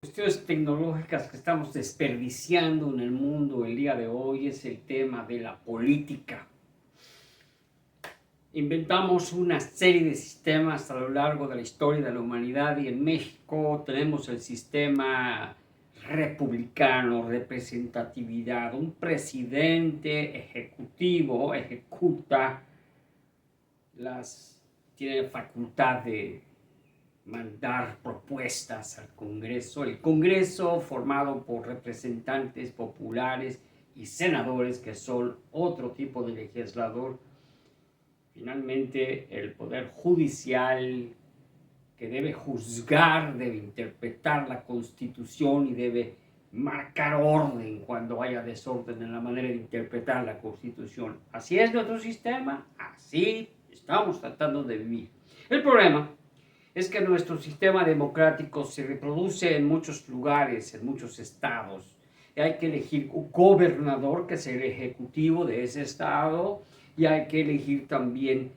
Cuestiones tecnológicas que estamos desperdiciando en el mundo el día de hoy es el tema de la política. Inventamos una serie de sistemas a lo largo de la historia de la humanidad y en México tenemos el sistema republicano, representatividad. Un presidente ejecutivo ejecuta tiene facultad de mandar propuestas al Congreso. El Congreso, formado por representantes populares y senadores, que son otro tipo de legislador. Finalmente, el Poder Judicial, que debe juzgar, debe interpretar la Constitución y debe marcar orden cuando haya desorden en la manera de interpretar la Constitución. Así es nuestro sistema, así estamos tratando de vivir. El problema es que nuestro sistema democrático se reproduce en muchos lugares, en muchos estados. Y hay que elegir un gobernador, que es el ejecutivo de ese estado, y hay que elegir también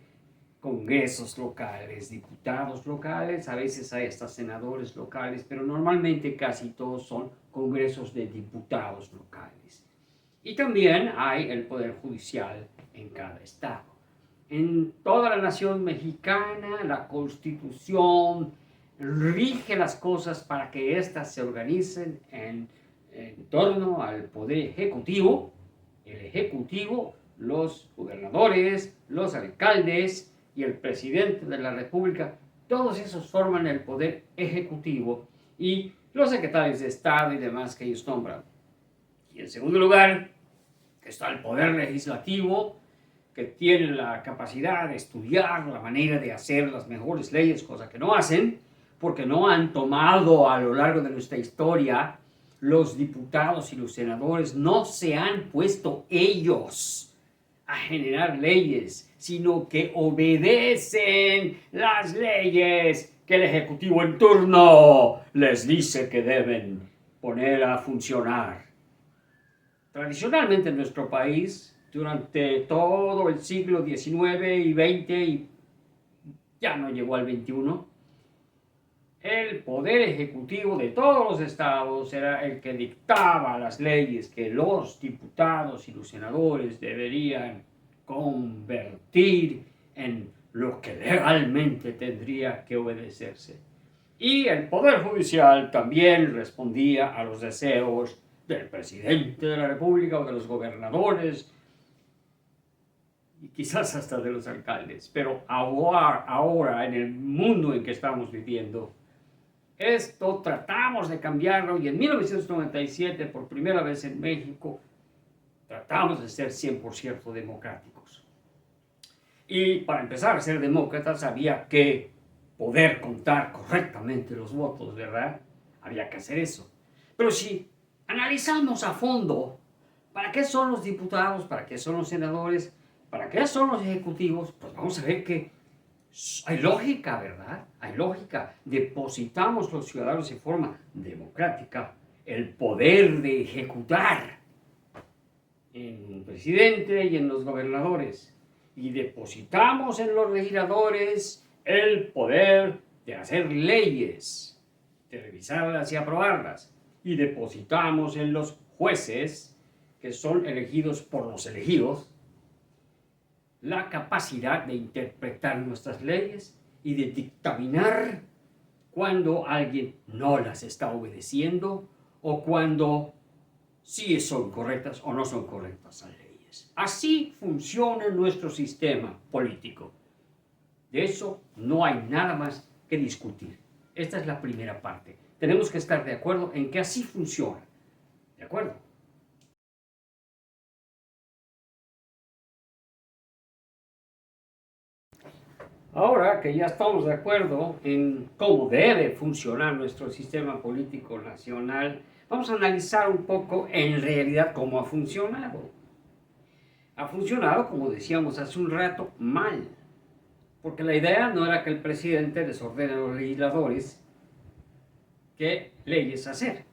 congresos locales, diputados locales, a veces hay hasta senadores locales, pero normalmente casi todos son congresos de diputados locales. Y también hay el Poder Judicial en cada estado. En toda la nación mexicana, la Constitución rige las cosas para que éstas se organicen en torno al Poder Ejecutivo. El Ejecutivo, los gobernadores, los alcaldes y el presidente de la República, todos esos forman el Poder Ejecutivo y los secretarios de Estado y demás que ellos nombran. Y en segundo lugar, está el Poder Legislativo, que tienen la capacidad de estudiar la manera de hacer las mejores leyes, cosa que no hacen, porque no han tomado a lo largo de nuestra historia, los diputados y los senadores no se han puesto ellos a generar leyes, sino que obedecen las leyes que el Ejecutivo en turno les dice que deben poner a funcionar. Tradicionalmente en nuestro país, durante todo el siglo XIX y XX, y ya no llegó al XXI, el poder ejecutivo de todos los estados era el que dictaba las leyes que los diputados y los senadores deberían convertir en lo que legalmente tendría que obedecerse. Y el Poder Judicial también respondía a los deseos del presidente de la República o de los gobernadores y quizás hasta de los alcaldes. Pero ahora, en el mundo en que estamos viviendo, esto tratamos de cambiarlo y en 1997, por primera vez en México, tratamos de ser 100% democráticos. Y para empezar a ser demócratas había que poder contar correctamente los votos, ¿verdad? Había que hacer eso. Pero si analizamos a fondo para qué son los diputados, para qué son los senadores, para qué son los ejecutivos, pues vamos a ver que hay lógica, ¿verdad? Hay lógica. Depositamos los ciudadanos en forma democrática el poder de ejecutar en el presidente y en los gobernadores. Y depositamos en los legisladores el poder de hacer leyes, de revisarlas y aprobarlas. Y depositamos en los jueces, que son elegidos por los elegidos, la capacidad de interpretar nuestras leyes y de dictaminar cuando alguien no las está obedeciendo o cuando sí son correctas o no son correctas las leyes. Así funciona nuestro sistema político. De eso no hay nada más que discutir. Esta es la primera parte. Tenemos que estar de acuerdo en que así funciona. ¿De acuerdo? Ahora que ya estamos de acuerdo en cómo debe funcionar nuestro sistema político nacional, vamos a analizar un poco en realidad cómo ha funcionado. Ha funcionado, como decíamos hace un rato, mal. Porque la idea no era que el presidente desordene a los legisladores qué leyes hacer.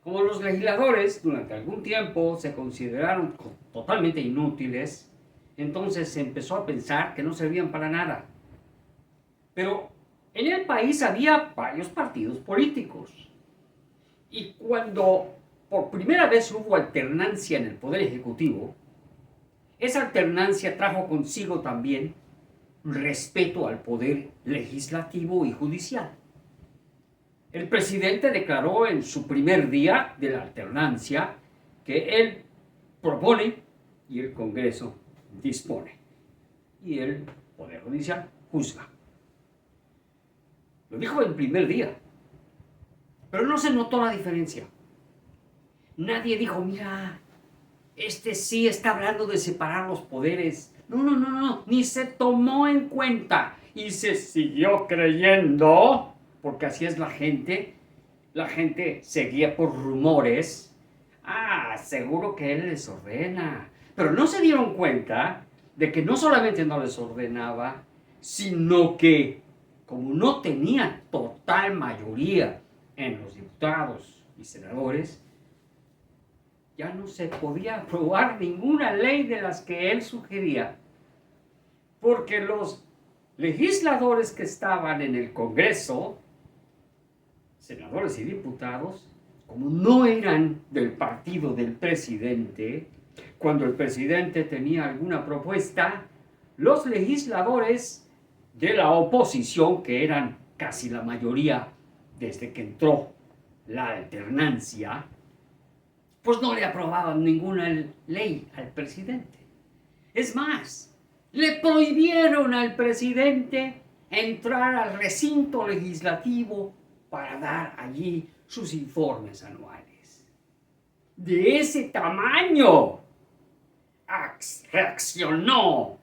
Como los legisladores durante algún tiempo se consideraron totalmente inútiles, entonces se empezó a pensar que no servían para nada. Pero en el país había varios partidos políticos Y cuando por primera vez hubo alternancia en el Poder Ejecutivo, esa alternancia trajo consigo también respeto al poder legislativo y judicial. El presidente declaró en su primer día de la alternancia que él propone y el Congreso dispone. Y el Poder Judicial juzga. Lo dijo el primer día. Pero no se notó la diferencia. Nadie dijo, mira, este sí está hablando de separar los poderes. No, ni se tomó en cuenta. Y se siguió creyendo, porque así es la gente seguía por rumores. Seguro que él les ordena. Pero no se dieron cuenta de que no solamente no les ordenaba, sino que como no tenía total mayoría en los diputados y senadores, ya no se podía aprobar ninguna ley de las que él sugería, porque los legisladores que estaban en el Congreso, senadores y diputados, como no eran del partido del presidente, cuando el presidente tenía alguna propuesta, los legisladores de la oposición, que eran casi la mayoría desde que entró la alternancia, pues no le aprobaban ninguna ley al presidente. Es más, le prohibieron al presidente entrar al recinto legislativo para dar allí sus informes anuales. De ese tamaño reaccionó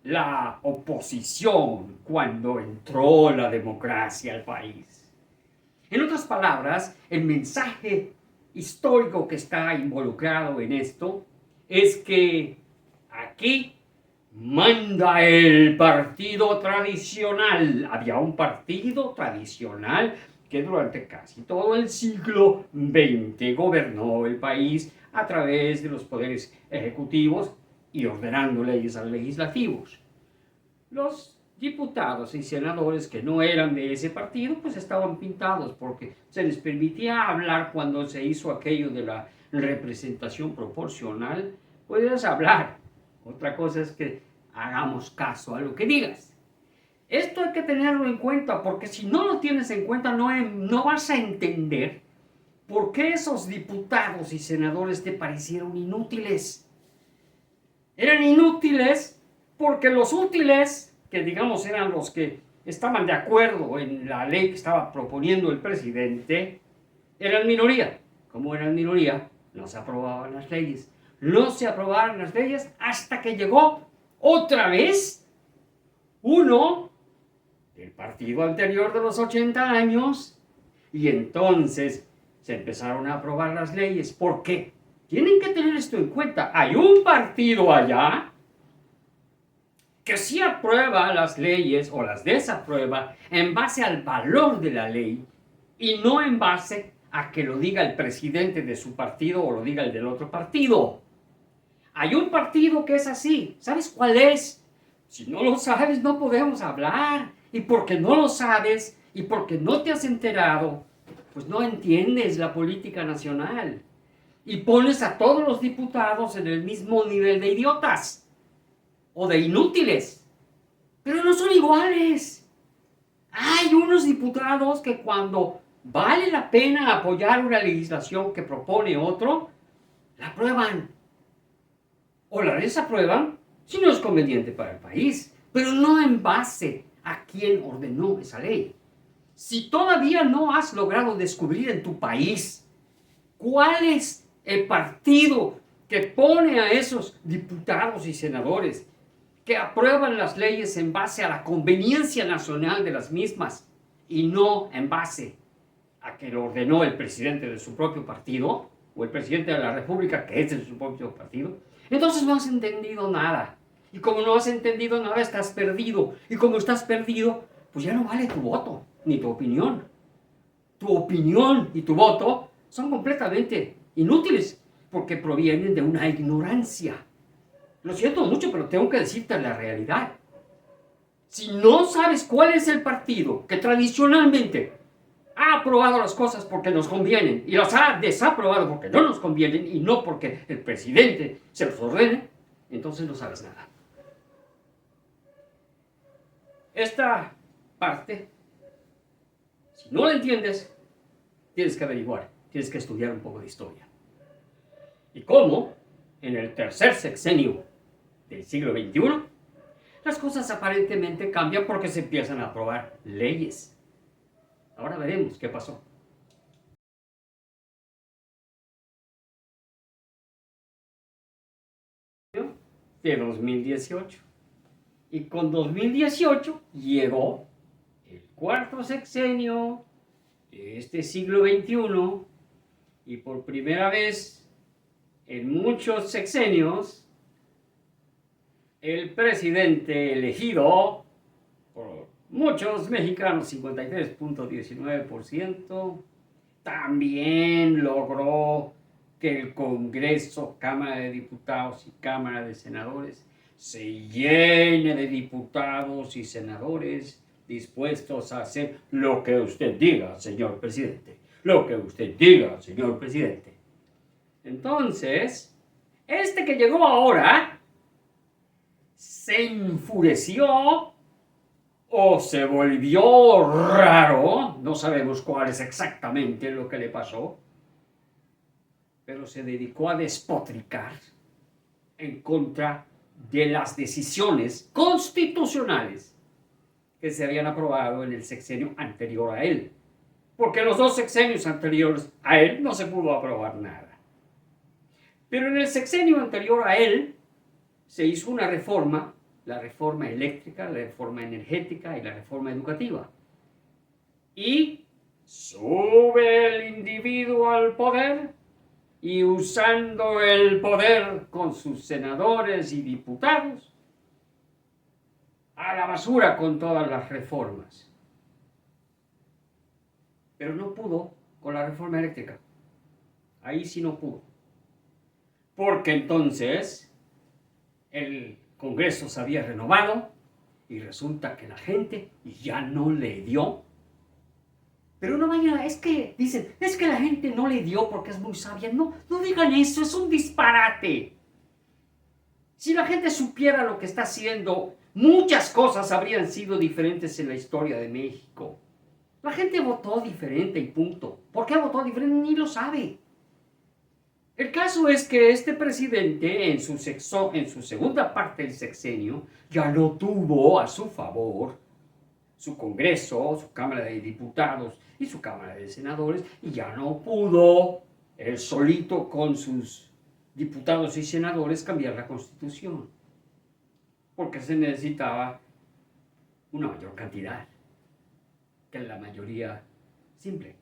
la oposición cuando entró la democracia al país. En otras palabras, el mensaje histórico que está involucrado en esto es que aquí manda el partido tradicional. Había un partido tradicional que durante casi todo el siglo XX gobernó el país a través de los poderes ejecutivos y ordenando leyes a los legislativos. Los diputados y senadores que no eran de ese partido, pues estaban pintados porque se les permitía hablar cuando se hizo aquello de la representación proporcional. Puedes hablar. Otra cosa es que hagamos caso a lo que digas. Esto hay que tenerlo en cuenta, porque si no lo tienes en cuenta no vas a entender por qué esos diputados y senadores te parecieron inútiles. Eran inútiles porque los útiles, que digamos eran los que estaban de acuerdo en la ley que estaba proponiendo el presidente, eran minoría. Como eran minoría, no se aprobaban las leyes. No se aprobaron las leyes hasta que llegó otra vez uno del partido anterior de los 80 años y entonces se empezaron a aprobar las leyes. ¿Por qué? Tienen que tener esto en cuenta. Hay un partido allá que sí aprueba las leyes o las desaprueba en base al valor de la ley y no en base a que lo diga el presidente de su partido o lo diga el del otro partido. Hay un partido que es así. ¿Sabes cuál es? Si no lo sabes, no podemos hablar. Y porque no lo sabes y porque no te has enterado, pues no entiendes la política nacional. Y pones a todos los diputados en el mismo nivel de idiotas o de inútiles. Pero no son iguales. Hay unos diputados que cuando vale la pena apoyar una legislación que propone otro, la aprueban. O la desaprueban si no es conveniente para el país, pero no en base a quién ordenó esa ley. Si todavía no has logrado descubrir en tu país cuál es el partido que pone a esos diputados y senadores que aprueban las leyes en base a la conveniencia nacional de las mismas y no en base a que lo ordenó el presidente de su propio partido o el presidente de la República que es de su propio partido, entonces no has entendido nada. Y como no has entendido nada, estás perdido. Y como estás perdido, pues ya no vale tu voto, ni tu opinión. Tu opinión y tu voto son completamente inútiles, porque provienen de una ignorancia. Lo siento mucho, pero tengo que decirte la realidad. Si no sabes cuál es el partido que tradicionalmente ha aprobado las cosas porque nos convienen y las ha desaprobado porque no nos convienen y no porque el presidente se los ordene, entonces no sabes nada. Esta parte, si no la entiendes, tienes que averiguar, tienes que estudiar un poco de historia. Y cómo, en el tercer sexenio del siglo XXI, las cosas aparentemente cambian porque se empiezan a aprobar leyes. Ahora veremos qué pasó. De 2018. Y con 2018 llegó el cuarto sexenio de este siglo XXI y por primera vez en muchos sexenios el presidente elegido por muchos mexicanos, 53.19%, también logró que el Congreso, Cámara de Diputados y Cámara de Senadores se llene de diputados y senadores dispuestos a hacer lo que usted diga, señor presidente. Lo que usted diga, señor presidente. Entonces, este que llegó ahora se enfureció o se volvió raro, no sabemos cuál es exactamente lo que le pasó, pero se dedicó a despotricar en contra de las decisiones constitucionales que se habían aprobado en el sexenio anterior a él. Porque en los dos sexenios anteriores a él no se pudo aprobar nada. Pero en el sexenio anterior a él se hizo una reforma, la reforma eléctrica, la reforma energética y la reforma educativa. Y sube el individuo al poder y usando el poder con sus senadores y diputados, a la basura con todas las reformas. Pero no pudo con la reforma eléctrica. Ahí sí no pudo. Porque entonces el Congreso se había renovado y resulta que la gente ya no le dio. Pero no vaya, es que dicen, es que la gente no le dio porque es muy sabia. No, no digan eso, es un disparate. Si la gente supiera lo que está haciendo, muchas cosas habrían sido diferentes en la historia de México. La gente votó diferente y punto. ¿Por qué votó diferente? Ni lo sabe. El caso es que este presidente, en su segunda parte del sexenio, ya no tuvo a su favor su Congreso, su Cámara de Diputados y su Cámara de Senadores, y ya no pudo él solito con sus diputados y senadores cambiar la Constitución, porque se necesitaba una mayor cantidad que la mayoría simple.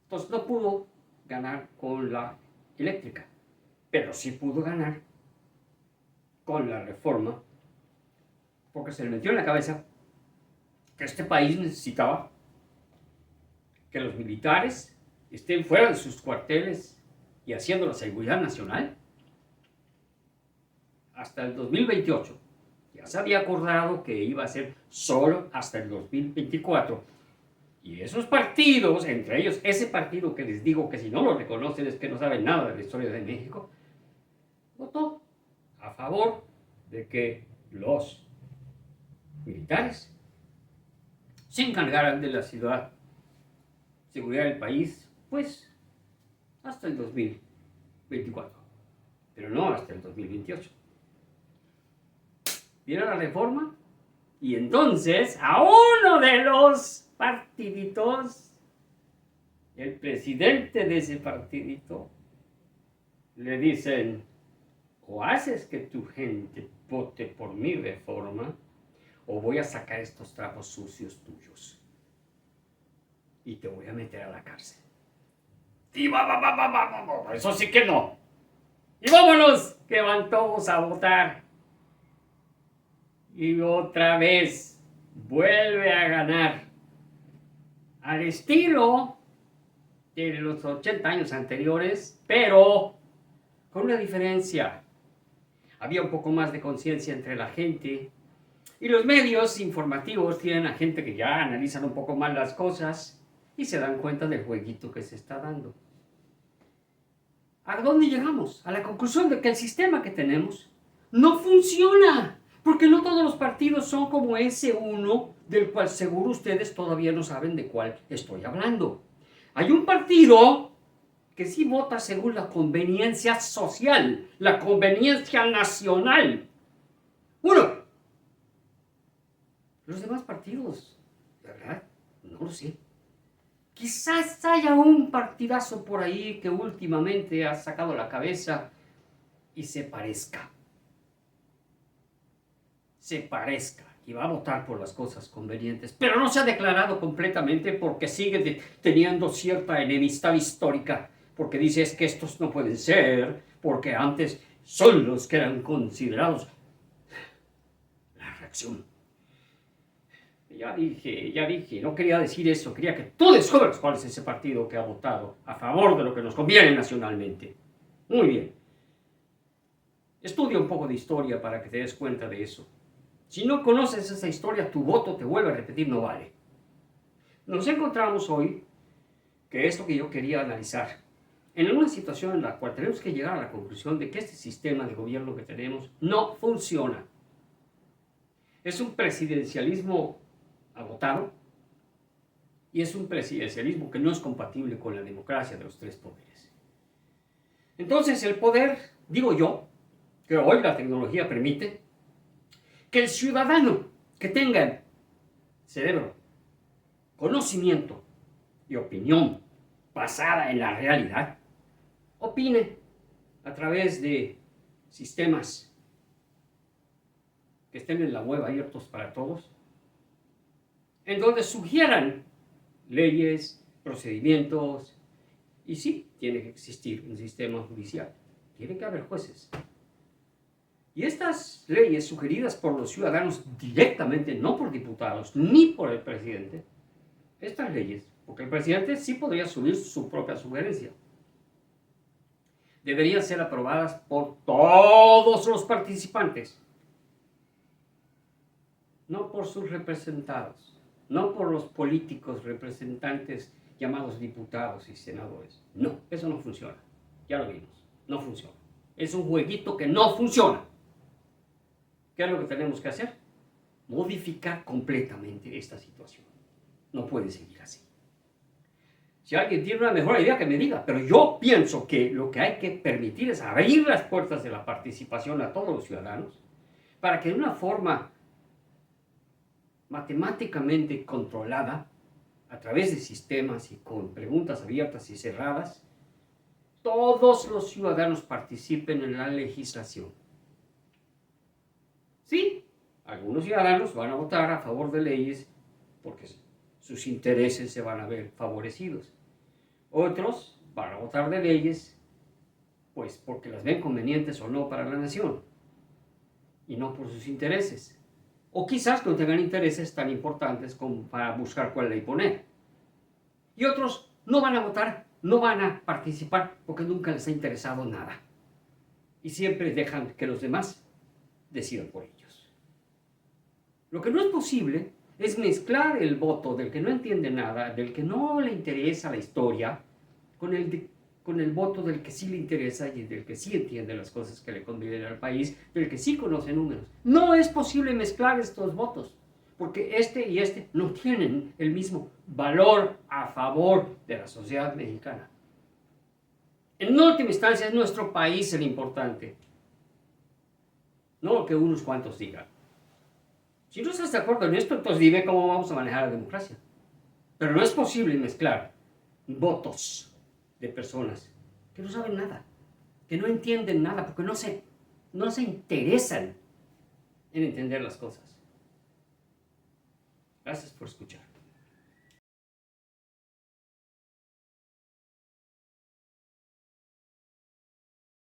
Entonces no pudo ganar con la eléctrica, pero sí pudo ganar con la reforma, porque se le metió en la cabeza que este país necesitaba que los militares estén fuera de sus cuarteles y haciendo la seguridad nacional hasta el 2028. Ya se había acordado que iba a ser solo hasta el 2024. Y esos partidos, entre ellos ese partido que les digo que si no lo reconocen es que no saben nada de la historia de México, votó a favor de que los militares se encargaran de la seguridad del país, pues hasta el 2024, pero no hasta el 2028. ¿Vieron la reforma? Y entonces a uno de los partiditos, el presidente de ese partidito, le dicen, o haces que tu gente vote por mi reforma, o voy a sacar estos trapos sucios tuyos y te voy a meter a la cárcel. Y eso sí que no. Y vámonos, que van todos a votar. Y otra vez vuelve a ganar al estilo de los 80 años anteriores, pero con una diferencia. Había un poco más de conciencia entre la gente. Y los medios informativos tienen a gente que ya analizan un poco más las cosas y se dan cuenta del jueguito que se está dando. ¿A dónde llegamos? A la conclusión de que el sistema que tenemos no funciona, porque no todos los partidos son como ese uno del cual seguro ustedes todavía no saben de cuál estoy hablando. Hay un partido que sí vota según la conveniencia social, la conveniencia nacional. Uno. Los demás partidos, la verdad, no lo sé. Quizás haya un partidazo por ahí que últimamente ha sacado la cabeza y se parezca. Y va a votar por las cosas convenientes, pero no se ha declarado completamente porque sigue teniendo cierta enemistad histórica, porque dice es que estos no pueden ser, porque antes son los que eran considerados. La reacción. Ya dije, no quería decir eso, quería que tú descubras cuál es ese partido que ha votado a favor de lo que nos conviene nacionalmente. Muy bien. Estudia un poco de historia para que te des cuenta de eso. Si no conoces esa historia, tu voto, te vuelve a repetir, no vale. Nos encontramos hoy, que es lo que yo quería analizar, en una situación en la cual tenemos que llegar a la conclusión de que este sistema de gobierno que tenemos no funciona. Es un presidencialismo agotado y es un presidencialismo que no es compatible con la democracia de los tres poderes. Entonces el poder, digo yo, que hoy la tecnología permite, que el ciudadano que tenga cerebro, conocimiento y opinión basada en la realidad, opine a través de sistemas que estén en la web abiertos para todos, en donde sugieran leyes, procedimientos, y sí, tiene que existir un sistema judicial, tiene que haber jueces. Y estas leyes sugeridas por los ciudadanos directamente, no por diputados ni por el presidente, estas leyes, porque el presidente sí podría subir su propia sugerencia, deberían ser aprobadas por todos los participantes, no por sus representados, no por los políticos representantes llamados diputados y senadores. No, eso no funciona. Ya lo vimos, no funciona. Es un jueguito que no funciona. ¿Qué es lo que tenemos que hacer? Modificar completamente esta situación. No puede seguir así. Si alguien tiene una mejor idea, que me diga, pero yo pienso que lo que hay que permitir es abrir las puertas de la participación a todos los ciudadanos para que de una forma matemáticamente controlada, a través de sistemas y con preguntas abiertas y cerradas, todos los ciudadanos participen en la legislación. Sí, algunos ciudadanos van a votar a favor de leyes porque sus intereses se van a ver favorecidos. Otros van a votar de leyes pues porque las ven convenientes o no para la nación y no por sus intereses. O quizás no tengan intereses tan importantes como para buscar cuál ley poner. Y otros no van a votar, no van a participar porque nunca les ha interesado nada. Y siempre dejan que los demás decidan por ellos. Lo que no es posible es mezclar el voto del que no entiende nada, del que no le interesa la historia, con el voto del que sí le interesa y del que sí entiende las cosas que le convienen al país, del que sí conoce números. No es posible mezclar estos votos, porque este y este no tienen el mismo valor a favor de la sociedad mexicana. En última instancia es nuestro país el importante, no lo que unos cuantos digan. Si no estás de acuerdo en esto, entonces dime cómo vamos a manejar la democracia. Pero no es posible mezclar votos de personas que no saben nada, que no entienden nada, porque no se interesan en entender las cosas. Gracias por escuchar.